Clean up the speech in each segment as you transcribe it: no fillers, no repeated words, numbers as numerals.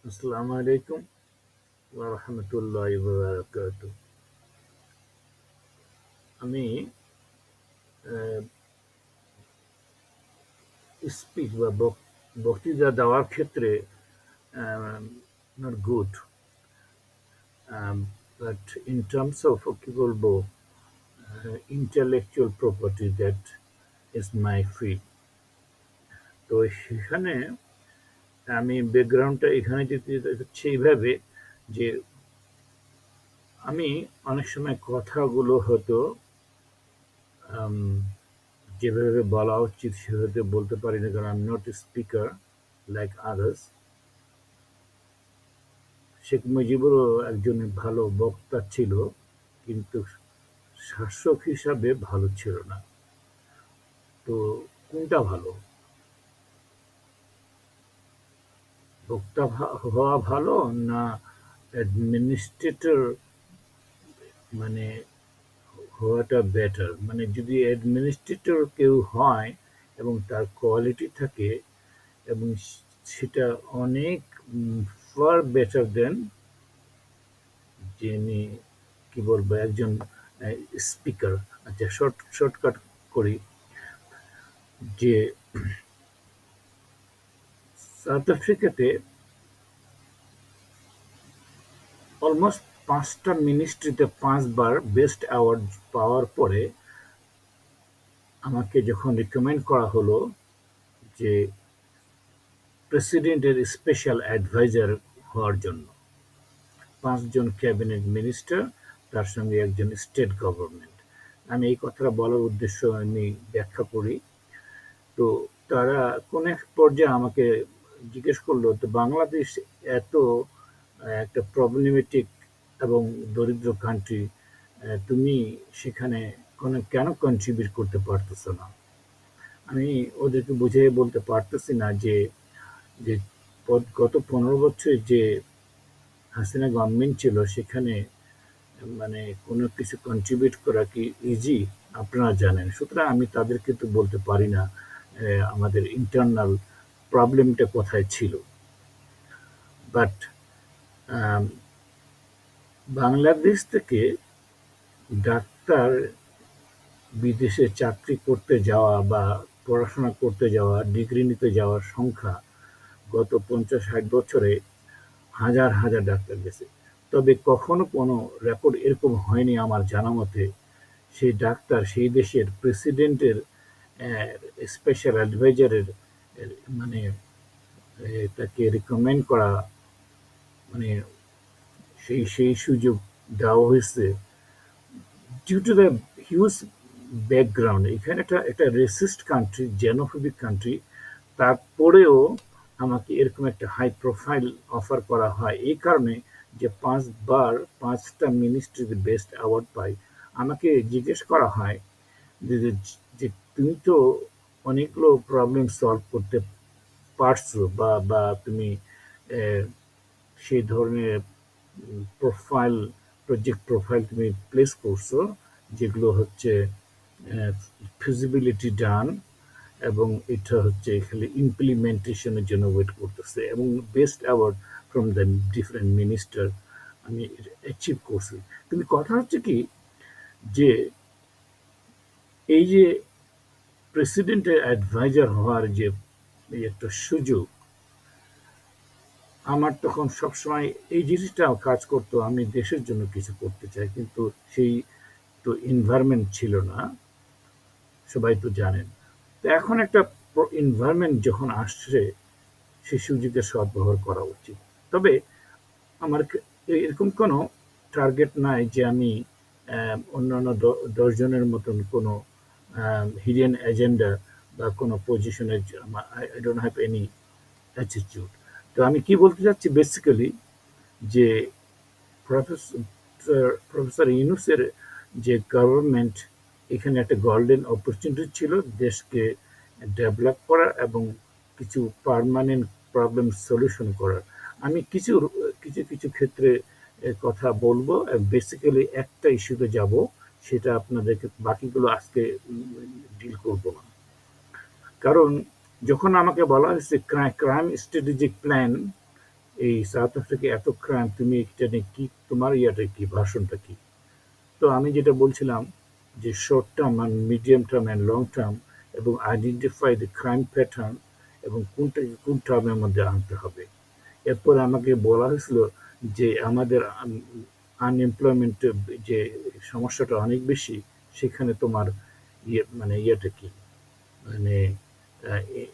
আসসালামু আলাইকুম ওয়া রাহমাতুল্লাহি ওয়া বারাকাতুহু। আমি স্পিচ বা বক্তৃতা দেওয়ার ক্ষেত্রে not good, but in terms of কি বলবো, intellectual property that is my field. তো সেখানে আমি ব্যাকগ্রাউন্ডটা এখানে যেতে হচ্ছে এইভাবে যে আমি অনেক সময় কথাগুলো হয়তো যেভাবে বলা উচিত সেভাবে বলতে পারি না, কারণ I am not a speaker like others. Sheikh মুজিবুরও একজন ভালো বক্তা ছিল, কিন্তু শাসক হিসাবে ভালো ছিল না। তো কোনটা ভালো, বক্তা হওয়া ভালো না অ্যাডমিনিস্ট্রেটর মানে হওয়াটা বেটার? মানে যদি অ্যাডমিনিস্ট্রেটর কেউ হয় এবং তার কোয়ালিটি থাকে এবং সেটা অনেক ফার বেটার দেন যিনি কি বলবো একজন স্পিকার। আচ্ছা, শর্টকাট করি যে সাউথ আফ্রিকাতে অলমোস্ট 5টা মিনিস্ট্রিতে 5বার বেস্ট অ্যাওয়ার্ড পাওয়ার পরে আমাকে যখন রিকমেন্ড করা হলো যে প্রেসিডেন্টের স্পেশাল অ্যাডভাইজার হওয়ার জন্য, 5জন ক্যাবিনেট মিনিস্টার, তার সঙ্গে একজন স্টেট গভর্নমেন্ট। আমি এই কথাটা বলার উদ্দেশ্য আমি ব্যাখ্যা করি। তো তারা কোন এক পর্যায়ে আমাকে জিজ্ঞেস করলো, তো বাংলাদেশ এত একটা প্রবলেমেটিক এবং দরিদ্র কান্ট্রি, তুমি সেখানে কেন কন্ট্রিবিউট করতে পারতেছো না? আমি ওদেরকে বুঝিয়ে বলতে পারতেছি না যে যে গত 15 বছর যে হাসিনা গভর্নমেন্ট ছিল সেখানে মানে কোনো কিছু কন্ট্রিবিউট করা কি ইজি? আপনারা জানেন। সুতরাং আমি তাদেরকে তো বলতে পারি না আমাদের ইন্টারনাল প্রবলেমটা কোথায় ছিল। বাট বাংলাদেশ থেকে ডাক্তার বিদেশে চাকরি করতে যাওয়া বা পড়াশোনা করতে যাওয়া, ডিগ্রি নিতে যাওয়ার সংখ্যা গত 50-60 বছরে হাজার হাজার ডাক্তার গেছে। তবে কখনো কোনো রেকর্ড এরকম হয়নি আমার জানা মতে সেই ডাক্তার সেই দেশের প্রেসিডেন্টের স্পেশাল অ্যাডভাইজারের মানে তাকে রিকমেন্ড করা, মানে সেই সেই সুযোগ দেওয়া হয়েছে due to the huge background. এখানে একটা রেসিস্ট কান্ট্রি, জেনোফোবিক কান্ট্রি, তারপরেও আমাকে এরকম একটা হাই প্রোফাইল অফার করা হয় এই কারণে যে 5বার 5টা মিনিস্ট্রিতে বেস্ট অ্যাওয়ার্ড পাই। আমাকে জিজ্ঞেস করা হয় যে যে তুমি তো অনেকগুলো প্রবলেম সলভ করতে পারছো বা বা তুমি সেই ধরনের প্রোফাইল, প্রজেক্ট প্রোফাইল তুমি প্লেস করছো যেগুলো হচ্ছে ফিজিবিলিটি ডান, এবং এটা হচ্ছে খালি ইমপ্লিমেন্টেশনের জন্য ওয়েট করতেছে, এবং best award from the different minister আমি অ্যাচিভ করছি। কিন্তু কথা হচ্ছে কি যে এই যে প্রেসিডেন্টের অ্যাডভাইজার হওয়ার যে একটা সুযোগ, আমার তখন সবসময় এই জিনিসটা কাজ করতো, আমি দেশের জন্য কিছু করতে চাই, কিন্তু সেই তো এনভায়রনমেন্ট ছিল না, সবাই তো জানেন। তো এখন একটা এনভায়রনমেন্ট যখন আসছে সেই সুযোগের সদ্ব্যবহার করা উচিত। তবে আমার এরকম কোনো টার্গেট নাই যে আমি অন্যান্য 10 জনের মতন কোনো হিডেন এজেন্ডা বা কোনো পজিশনের, I don't have any attitude. তো আমি কি বলতে চাচ্ছি বেসিক্যালি যে প্রফেসর ইউনূসের যে গভর্নমেন্ট, এখানে একটা গোল্ডেন অপরচুনিটি ছিল দেশকে ডেভেলপ করার এবং কিছু পার্মানেন্ট প্রবলেম সলিউশন করার। আমি কিছু কিছু কিছু ক্ষেত্রে কথা বলবো, বেসিক্যালি একটা ইস্যুতে যাব, সেটা আপনাদেরকে, বাকিগুলো আজকে ডিল করব না। কারণ যখন আমাকে বলা হয়েছে ক্রাইম স্ট্র্যাটেজিক প্ল্যান এই সাউথ আফ্রিকা এত ক্রাইম, তুমি এটা নিয়ে কি, তোমার ইয়াটা কি, ভাষণটা কি? তো আমি যেটা বলছিলাম যে short term and medium term and long term, এবং আইডেন্টিফাই দ্য ক্রাইম প্যাটার্ন, এবং কোনটা কোন টার্মের মধ্যে আনতে হবে। এরপর আমাকে বলা হয়েছিল যে আমাদের আনএমপ্লয়মেন্ট যে সমস্যাটা অনেক বেশি, সেখানে তোমার মানে ইয়েটা কি, মানে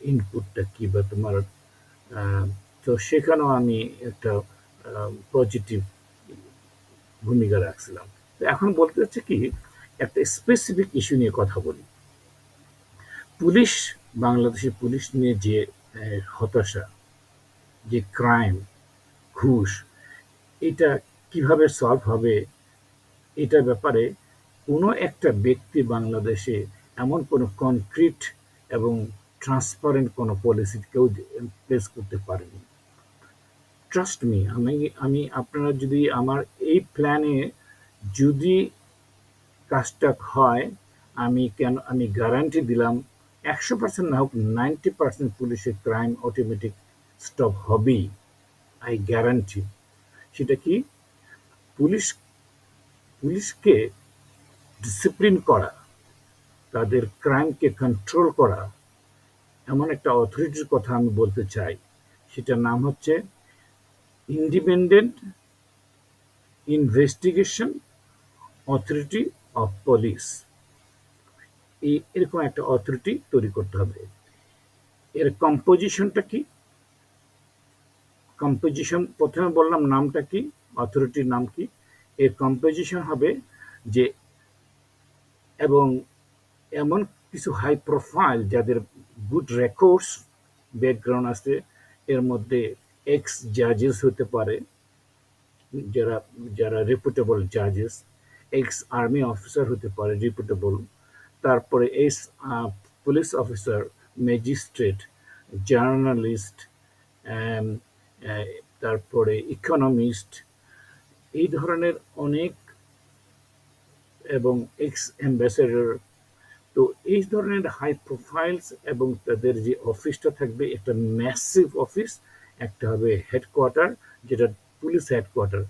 ইনপুটটা কি, বা তোমার তো সেখানেও আমি একটা পজিটিভ ভূমিকা রাখছিলাম। তো এখন বলতে হচ্ছে কি, একটা স্পেসিফিক ইস্যু নিয়ে কথা বলি। পুলিশ, বাংলাদেশের পুলিশ নিয়ে যে হতাশা, যে ক্রাইম, ঘুষ, এটা কিভাবে সলভ হবে, এটার ব্যাপারে কোনো একটা ব্যক্তি বাংলাদেশে এমন কোনো কনক্রিট এবং ট্রান্সপারেন্ট কোনো পলিসি কেউ প্লেস করতে পারেনি। ট্রাস্ট মি, আমি আমি আপনারা যদি আমার এই প্ল্যানে যদি কাজটা হয়, আমি গ্যারান্টি দিলাম 100% না হোক 90% পুলিশের ক্রাইম অটোমেটিক স্টপ হবেই। I guarantee. সেটা কি? পুলিশ পুলিশকে ডিসিপ্লিন করা, তাদের ক্রাইমকে কন্ট্রোল করা, এমন একটা অথরিটির কথা আমি বলতে চাই। সেটার নাম হচ্ছে independent investigation authority of police. এরকম একটা অথরিটি তৈরি করতে হবে। এর কম্পোজিশনটা কি? কম্পোজিশন প্রথমে বললাম নামটা কি, অথরিটির নাম কি। এর কম্পোজিশন হবে যে, এবং এমন কিছু হাই প্রোফাইল যাদের গুড রেকর্ডস ব্যাকগ্রাউন্ড আছে, এর মধ্যে এক্স জাজেস হতে পারে, যারা যারা রেপুটেবল জাজেস, এক্স আর্মি অফিসার হতে পারে রেপুটেবল, তারপরে x police officer, magistrate, journalist, তারপরে ইকোনমিস্ট, এই ধরনের অনেক, এবং এক্স অ্যাম্বাসেডর। তো এই ধরনের হাই প্রোফাইলস, এবং তাদের যে অফিসটা থাকবে একটা ম্যাসিভ অফিস, একটা হবে হেডকোয়ার্টার, যেটা পুলিশ হেডকোয়ার্টার।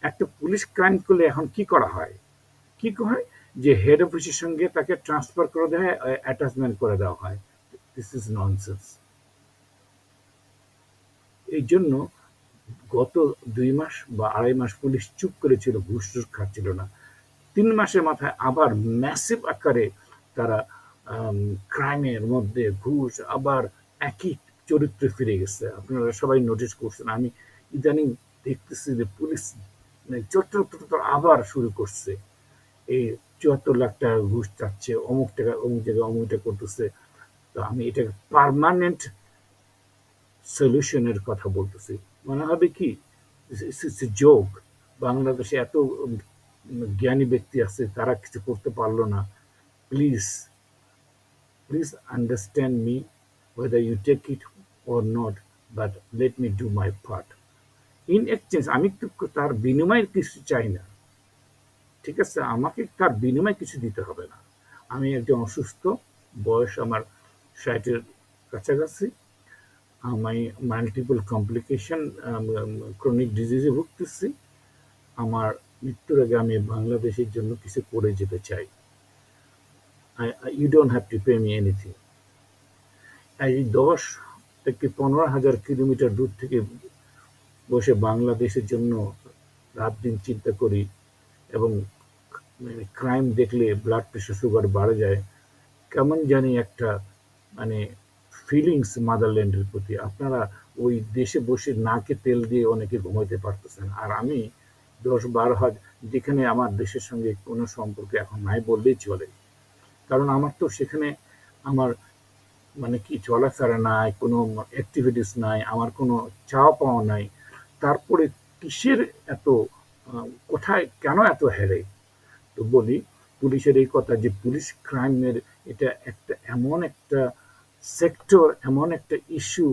একটা পুলিশ ক্রাইম করলে এখন কি করা হয়? কি হয় যে হেড অফিসের সঙ্গে তাকে ট্রান্সফার করে দেওয়া হয়, অ্যাটাচমেন্ট করে দেওয়া হয়। This is nonsense. এই জন্য গত 2 মাস বা 2.5 মাস পুলিশ চুপ করেছিল, ঘুষ টুস খাচ্ছিল না। 3 মাসের মাথায় আবার ম্যাসিভ আকারে তারা ক্রাইমের মধ্যে ঘুষ, আবার একই চরিত্রে ফিরে গেছে। আপনারা সবাই নোটিস করছেন। আমি ইদানিং দেখতেছি যে পুলিশ চত্বর আবার শুরু করছে, এই 74 লাখ টাকা ঘুষ চাচ্ছে, অমুক টাকা অমুক জায়গায় অমুকটা করতেছে। তো আমি এটা পার্মানেন্ট সলিউশনের কথা বলতেছি। মনে হবে কি যোগ, বাংলাদেশে এত জ্ঞানী ব্যক্তি আছে, তারা কিছু করতে পারলো না। Please, please understand me, whether you take it or not, but let me do my part. In exchange আমি তো তার বিনিময়ে কিছু চাই না, ঠিক আছে? আমাকে তার বিনিময়ে কিছু দিতে হবে না। আমি একজন অসুস্থ, বয়স আমার 60-এর কাছাকাছি, আমি মাল্টিপল কমপ্লিকেশন, ক্রনিক ডিজিজে ভুগতেছি। আমার মৃত্যুর আগে আমি বাংলাদেশের জন্য কিছু করে যেতে চাই। You don't have to pay me anything. এই 10 থেকে 15,000 কিলোমিটার দূর থেকে বসে বাংলাদেশের জন্য রাত দিন চিন্তা করি, এবং ক্রাইম দেখলে ব্লাড প্রেশার, সুগার বাড়ে যায়। কেমন জানি একটা মানে ফিলিংস মাদারল্যান্ডের প্রতি। আপনারা ওই দেশে বসে নাকে তেল দিয়ে অনেকে ঘুমাইতে পারতেছেন, আর আমি 10-12 হাজার, যেখানে আমার দেশের সঙ্গে কোনো সম্পর্ক এখন নাই বললেই চলে। কারণ আমার তো সেখানে আমার মানে কি চলাফেরা নাই, কোনো অ্যাক্টিভিটিস নাই, আমার কোনো চাওয়া পাওয়া নাই। তারপরে কিসের এত, কোথায় কেন এত হেরে? তো বলি পুলিশের এই কথা, যে পুলিশ ক্রাইমের এটা একটা এমন একটা সেক্টর, এমন একটা ইস্যু,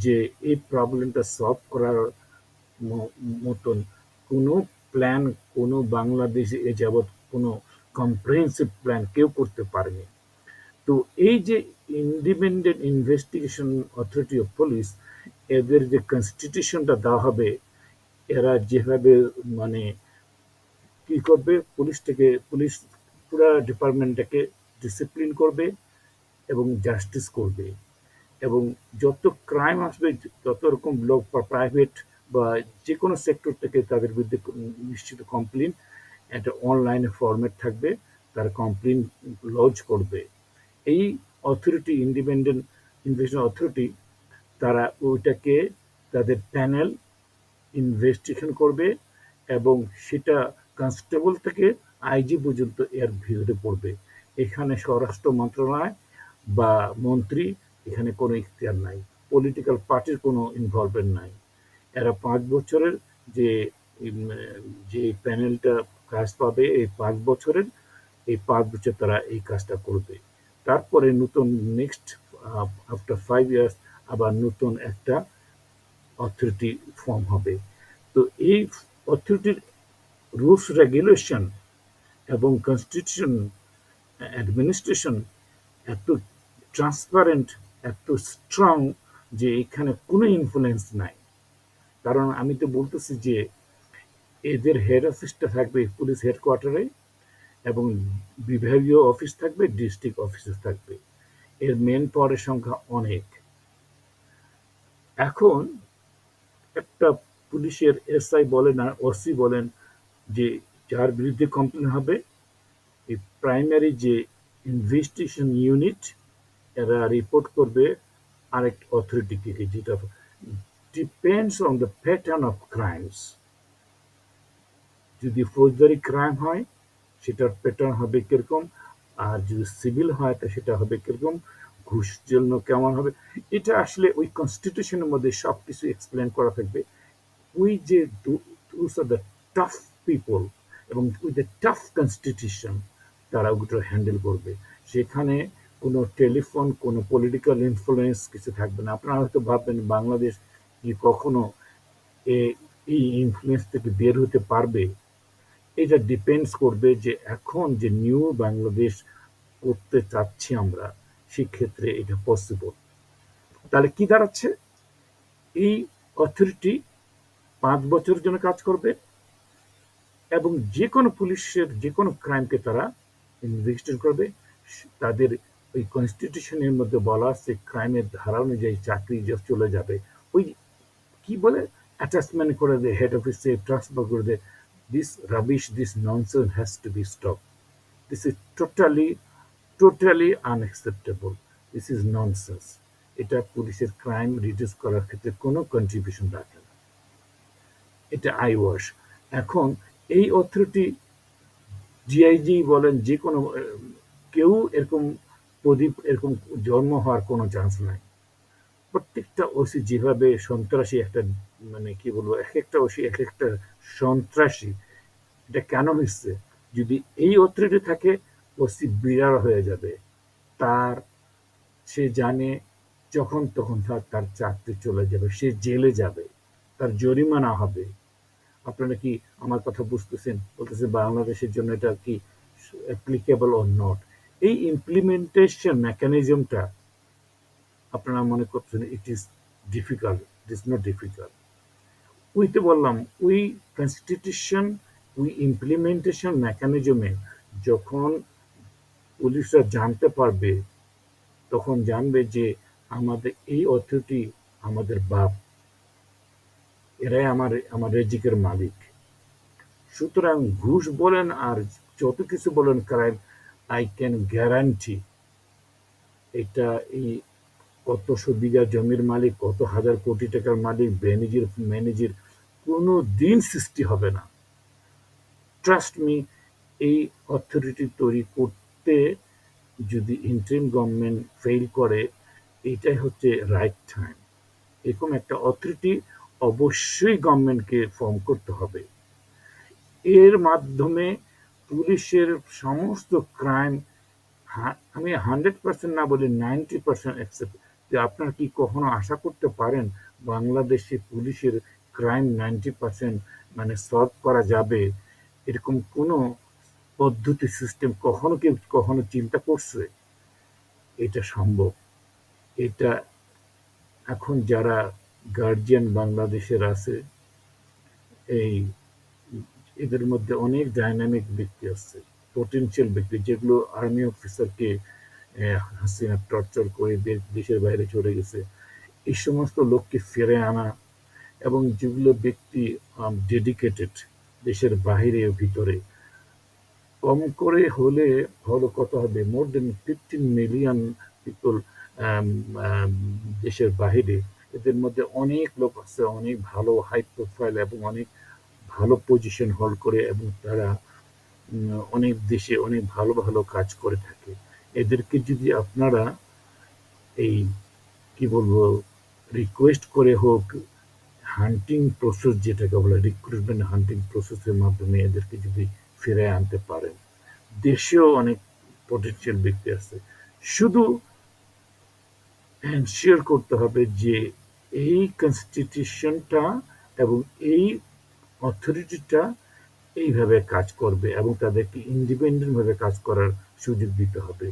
যে এই প্রবলেমটা সলভ করার মতন কোনো প্ল্যান, কোনো বাংলাদেশে এ যাবৎ কোনো কম্প্রিহেন্সিভ প্ল্যান কেউ করতে পারেনি। তো এই যে independent investigation authority of police, এদের যে কনস্টিটিউশনটা দেওয়া হবে, এরা যেভাবে মানে কি করবে, পুলিশ পুরা ডিপার্টমেন্টটাকে ডিসিপ্লিন করবে এবং জাস্টিস করবে, এবং যত ক্রাইম আসবে, যত রকম লোক বা প্রাইভেট বা যে কোনো সেক্টর থেকে তাদের বিরুদ্ধে নিশ্চিত কমপ্লেন একটা অনলাইনে ফরম্যাট থাকবে, তারা কমপ্লেন লজ করবে। এই অথরিটি, ইন্ডিপেন্ডেন্ট ইনভেস্টিগেশন অথরিটি, তারা ওইটাকে তাদের প্যানেল ইনভেস্টিগেশন করবে, এবং সেটা কনস্টেবল থেকে আইজি পর্যন্ত এর ভিতরে পড়বে। এখানে স্বরাষ্ট্র মন্ত্রণালয় বা মন্ত্রী এখানে কোনো ইখতিয়ার নাই, পলিটিক্যাল পার্টির কোনো ইনভলভমেন্ট নাই। এরা 5 বছরের যে যে প্যানেলটা কাজ পাবে, এই 5 বছরের, এই 5 বছর তারা এই কাজটা করবে। তারপরে নতুন নেক্সট আফটার 5 ইয়ার্স আবার নতুন একটা অথরিটি ফর্ম হবে। তো এই অথরিটির রুলস রেগুলেশন এবং কনস্টিটিউশন অ্যাডমিনিস্ট্রেশন এত ট্রান্সপারেন্ট, এত স্ট্রং যে এখানে কোনো ইনফ্লুয়েন্স নাই। কারণ আমি তো বলতেছি যে এদের হেড অফিসটা থাকবে পুলিশ হেডকোয়ার্টারে, এবং বিভাগীয় অফিস থাকবে, ডিস্ট্রিক্ট অফিসে থাকবে। এর মেন পাওয়ারের সংখ্যা অনেক। এখন একটা পুলিশের এসআই বলেন আর ওসি বলেন, যে যার বিরুদ্ধে কমপ্লেন হবে, এই প্রাইমারি যে ইনভেস্টিগেশন ইউনিট, এরা রিপোর্ট করবে আরেক অথরিটিকে, যেটা depends on the pattern of crimes. যদি ফৌজদারি ক্রাইম হয় সেটার প্যাটার্ন হবে কিরকম, আর যদি সিভিল হয় তা সেটা হবে কিরকম, ঘুষ জন্য কেমন হবে। এটা আসলে ওই কনস্টিটিউশনের মধ্যে সবকিছু এক্সপ্লেন করা থাকবে। ওই যে those are the tough people, এবং উইথ দ্য টাফ কনস্টিটিউশন তারা ওগুলো হ্যান্ডেল করবে। সেখানে কোনো টেলিফোন, কোনো পলিটিক্যাল ইনফ্লুয়েন্স কিছু থাকবে না। আপনারা হয়তো ভাববেন বাংলাদেশ কি কখনো এই ইনফ্লুয়েন্স থেকে বের হতে পারবে। এটা ডিপেন্ডস করবে যে এখন যে নিউ বাংলাদেশ করতে চাচ্ছি আমরা, সেক্ষেত্রে এটা পসিবল। তাহলে কি দাঁড়াচ্ছে, এই অথরিটি 5 বছরের জন্য কাজ করবে, এবং যে কোনো পুলিশের যে কোনো ক্রাইমকে তারা ইনভেস্টিগেট করবে। তাদের ওই কনস্টিটিউশনের মধ্যে বলা আছে ক্রাইমের ধারা অনুযায়ী চাকরি চলে যাবে। ওই কি বলে, অ্যাটাচমেন্ট করে দেয় হেড অফিসে, ট্রান্সফার করে দেয়। This rubbish, this nonsense has to B stop. This is totally unacceptable. This is nonsense. এটা পুলিশের ক্রাইম রিডিউস করার ক্ষেত্রে কোনো কন্ট্রিবিউশন রাখে না, এটা আই ওয়াশ। এখন এই অথরিটি, জিআইজি বলেন, যে কোনো কেউ এরকম প্রদীপ এরকম জন্ম হওয়ার কোনো চান্স নাই। প্রত্যেকটা ওসি যেভাবে সন্ত্রাসী একটা, মানে কি বলবো, এক একটা ওসি এক একটা সন্ত্রাসী। এটা কেন হচ্ছে, যদি এই অথরিটি থাকে, ওসি বিড়াল হয়ে যাবে। তার, সে জানে যখন তখন তার চাকরি চলে যাবে, সে জেলে যাবে, তার জরিমানা হবে। আপনারা কি আমার কথা বুঝতেছেন? বলতেছে বাংলাদেশের জন্য এটা কি অ্যাপ্লিকেবল অর নট। এই ইমপ্লিমেন্টেশন মেকানিজমটা আপনারা মনে করছেন it is difficult, it is not difficult. ওই তো বললাম, ওই কনস্টিটিউশন, ওই ইমপ্লিমেন্টেশন মেকানিজমে যখন পুলিশরা জানতে পারবে, তখন জানবে যে আমাদের এই অথরিটি আমাদের বাপ, এরাই আমার রেজিকের মালিক। সুতরাং ঘুষ বলেন আর যত কিছু বলেন ক্রাইম, আই ক্যান গ্যারান্টি এটা এই কতশো বিঘা জমির মালিক, কত হাজার কোটি টাকার মালিক, ব্যানিজির ম্যানেজির কোনো দিন সৃষ্টি হবে না। ট্রাস্ট মি, এই অথরিটি তৈরি করতে যদি ইন্টারিম গভর্নমেন্ট ফেল করে, এটাই হচ্ছে রাইট টাইম। এরকম একটা অথরিটি অবশ্যই গভর্নমেন্টকে ফর্ম করতে হবে। এর মাধ্যমে পুলিশের সমস্ত ক্রাইম, আমি 100% না বলি 90% অ্যাকসেপ্ট। যে আপনারা কি কখনো আশা করতে পারেন বাংলাদেশে পুলিশের ক্রাইম 90% মানে সলভ করা যাবে? এরকম কোনো পদ্ধতি, সিস্টেম কখনো কেউ কখনো চিন্তা করছে? এটা সম্ভব। এটা এখন যারা গার্জিয়ান বাংলাদেশের আছে, এই এদের মধ্যে অনেক ডাইনামিক ব্যক্তি আছে, পোটেনশিয়াল ব্যক্তি, যেগুলো আর্মি অফিসারকে হাসিনা টর্চার করে দেশের বাইরে চলে গেছে। এই সমস্ত লোককে ফিরে আনা, এবং যেগুলো ব্যক্তি ডেডিকেটেড দেশের বাহিরে ও ভিতরে, কম করে হলে হলো কত হবে, মোর দেন 15 মিলিয়ন পিপল দেশের বাহিরে। এদের মধ্যে অনেক লোক আছে অনেক ভালো হাই প্রোফাইল এবং অনেক ভালো পজিশন হোল্ড করে, এবং তারা অনেক দেশে অনেক ভালো ভালো কাজ করে থাকে। এদেরকে যদি আপনারা এই কি বলবো রিকোয়েস্ট করে হোক, হান্টিং প্রসেস যেটাকে বলে রিক্রুটমেন্ট হান্টিং প্রসেসের মাধ্যমে এদেরকে যদি ফিরে আনতে পারেন, দেশেও অনেক পটেনশিয়াল ব্যক্তি আছে। শুধু এনশিওর করতে হবে যে এই কনস্টিটিউশনটা এবং এই অথরিটিটা এইভাবে কাজ করবে, এবং তাদেরকে ইন্ডিপেন্ডেন্ট ভাবে কাজ করার সুযোগ দিতে হবে।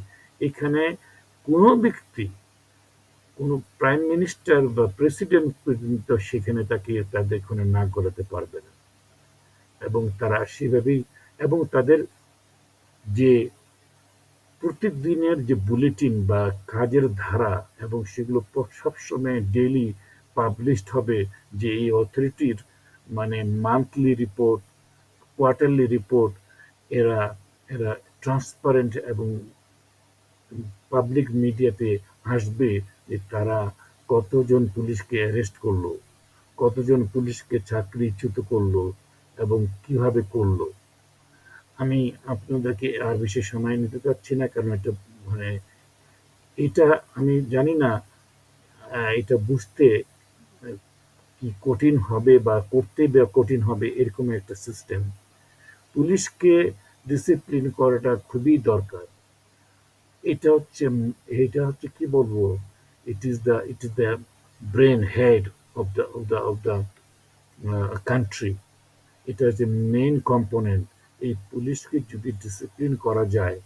এখানে কোনো ব্যক্তি, কোনো প্রাইম মিনিস্টার বা প্রেসিডেন্ট পর্যন্ত সেখানে তাদের এখানে না করাতে পারবে না, এবং তারা সেভাবেই, এবং তাদের যে প্রতিদিনের যে বুলেটিন বা কাজের ধারা, এবং সেগুলো সবসময় ডেইলি পাবলিশড হবে, যে এই অথরিটির মানে মান্থলি রিপোর্ট, কোয়ার্টারলি রিপোর্ট, এরা এরা ট্রান্সপারেন্ট এবং পাবলিক মিডিয়াতে আসবে, যে তারা কতজন পুলিশকে অ্যারেস্ট করলো, কতজন পুলিশকে চাকরিচ্যুত করলো, এবং কিভাবে করলো। আমি আপনাদেরকে আর বেশি সময় নিতে চাচ্ছি না, কারণ এটা মানে এটা আমি জানি না এটা বুঝতে কি কঠিন হবে বা করতে বা কঠিন হবে, এরকম একটা সিস্টেম। পুলিশকে ডিসিপ্লিন করাটা খুবই দরকার। এটা হচ্ছে এটা হচ্ছে কি বলবো, it is the brain head of the country. এটা হচ্ছে মেইন কম্পোনেন্ট। এই পুলিশকে যদি ডিসিপ্লিন করা যায়,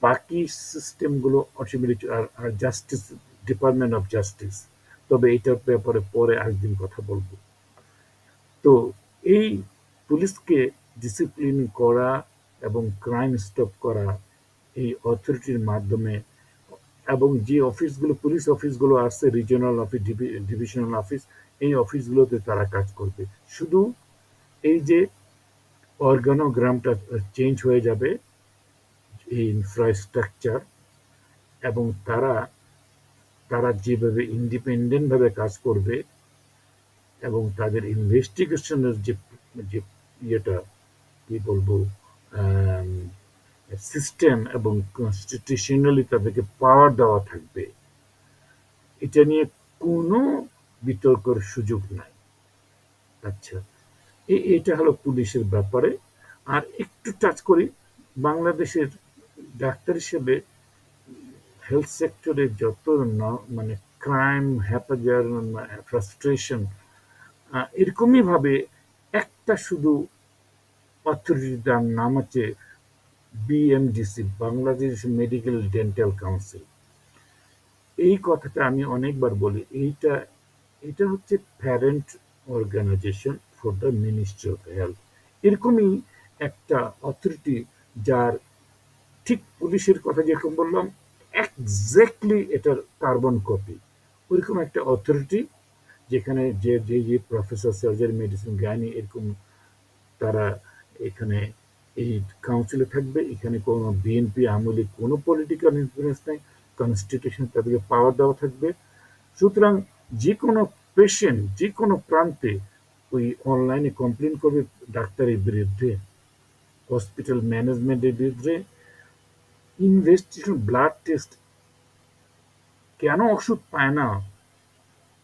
বাকি সিস্টেমগুলো অটোমেটিক, আর জাস্টিস, ডিপার্টমেন্ট অফ জাস্টিস, তবে এটার ব্যাপারে পরে একদিন কথা বলবো। তো এই পুলিশকে ডিসিপ্লিন করা এবং ক্রাইম স্টপ করা এই অথরিটির মাধ্যমে, এবং যে অফিসগুলো পুলিশ অফিসগুলো আছে, রিজিওনাল অফিস, ডিভিশনাল অফিস, এই অফিসগুলোতে তারা কাজ করবে। শুধু এই যে অর্গানোগ্রামটা চেঞ্জ হয়ে যাবে, এই ইনফ্রাস্ট্রাকচার, এবং তারা তারা যেভাবে ইন্ডিপেন্ডেন্ট ভাবে কাজ করবে, এবং তাদের ইনভেস্টিগেশনের যে যে ইয়েটা কি বলবো সিস্টেম, এবং কনস্টিটিউশনালি তাদেরকে পাওয়ার দেওয়া থাকবে, এটা নিয়ে কোনো বিতর্কের সুযোগ নাই। আচ্ছা, এটা হলো পুলিশের ব্যাপারে। আর একটু টাচ করি বাংলাদেশের ডাক্তার হিসেবে, হেলথ সেক্টরে যত মানে ক্রাইম, হ্যাপাজার, ফ্রাস্ট্রেশন, এরকমই ভাবে একটা শুধু অথরিটির নাম হচ্ছে BMDC, Bangladesh Medical Dental Council. এই কথাটা আমি অনেকবার বলি, এটা হচ্ছে parent organization for the Ministry of Health. এরকমই একটা অথরিটি, যার ঠিক পুলিশের কথা যেরকম বললাম, এক্স্যাক্টলি এটার কার্বন কপি, ওইরকম একটা অথরিটি, যেখানে যে যে যে প্রফেসর, সার্জারি, মেডিসিন, গাইনি, এরকম তারা এখানে এই কাউন্সিলে থাকবে। এখানে কোনো বিএনপি, আমলি কোনো পলিটিক্যাল ইনফ্লুয়েন্স নেই, কনস্টিটিউশন তাদেরকে পাওয়ার দেওয়া থাকবে। সুতরাং যে কোনো পেশেন্ট যে কোনো প্রান্তে ওই অনলাইনে কমপ্লেন করবে ডাক্তারের বিরুদ্ধে, হসপিটাল ম্যানেজমেন্টের বিরুদ্ধে, ইনভেস্টিগেশন, ব্লাড টেস্ট, কেন ওষুধ পায় না,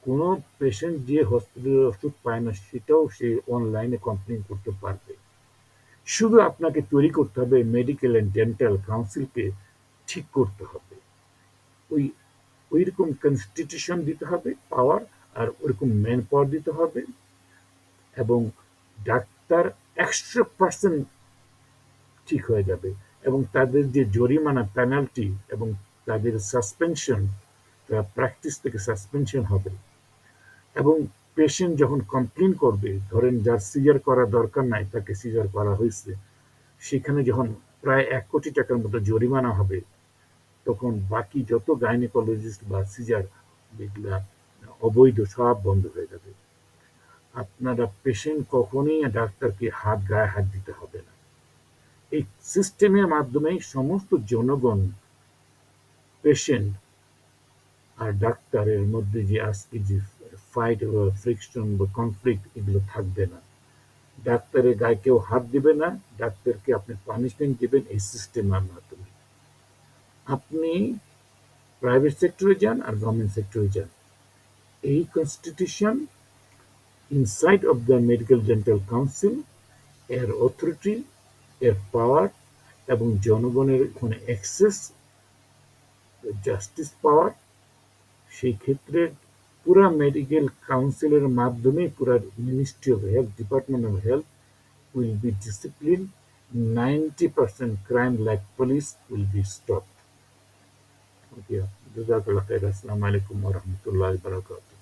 কোনো পেশেন্ট যে হসপিটালে ওষুধ পায় না, সেটাও সে অনলাইনে কমপ্লেন করতে পারবে। শুধু আপনাকে তৈরি করতে হবে মেডিকেল অ্যান্ড ডেন্টাল কাউন্সিলকে ঠিক করতে হবে, ওই ওইরকম কনস্টিটিউশন দিতে হবে পাওয়ার, আর ওরকম ম্যান পাওয়ার দিতে হবে, এবং ডাক্তার 100% ঠিক হয়ে যাবে, এবং তাদের যে জরিমানা, পেনাল্টি, এবং তাদের সাসপেনশন, প্র্যাকটিস থেকে সাসপেনশন হবে। এবং পেশেন্ট যখন কমপ্লেন করবে, ধরেন যার সিজার করা দরকার নাই তাকে সিজার করা হয়েছে, সেখানে যখন প্রায় 1 কোটি টাকার মতো জরিমানা হবে, তখন বাকি যত গাইনোকোলজিস্ট বা সিজার এগুলা অবৈধ সব বন্ধ হয়ে যাবে। আপনারা পেশেন্ট কখনোই ডাক্তারকে গায়ে হাত দিতে হবে না। এই সিস্টেমের মাধ্যমেই সমস্ত জনগণ, পেশেন্ট আর ডাক্তারের মধ্যে যে আজকে যে ফাইট বা ফ্রিকশন বা কনফ্লিক্ট, এগুলো থাকবে না। ডাক্তারের গায়ে কেউ হাত দিবে না, ডাক্তারকে আপনি পানিশমেন্ট দিবেন এই সিস্টেমের মাধ্যমে। আপনি প্রাইভেট সেক্টরে যান আর গভর্নমেন্ট সেক্টরে যান, এই constitution inside of the medical Dental council এর অথরিটি, এর পাওয়ার এবং জনগণের ওখানে অ্যাক্সেস, জাস্টিস পাওয়ার, সেই ক্ষেত্রে পুরা মেডিকেল কাউন্সিলের মাধ্যমে পুরা ministry of health, department of health will be disciplined. 90% crime like police will be stopped. Okay. Jazakallah khair. Assalamu alaikum wa rahmatullahi wa barakatuh.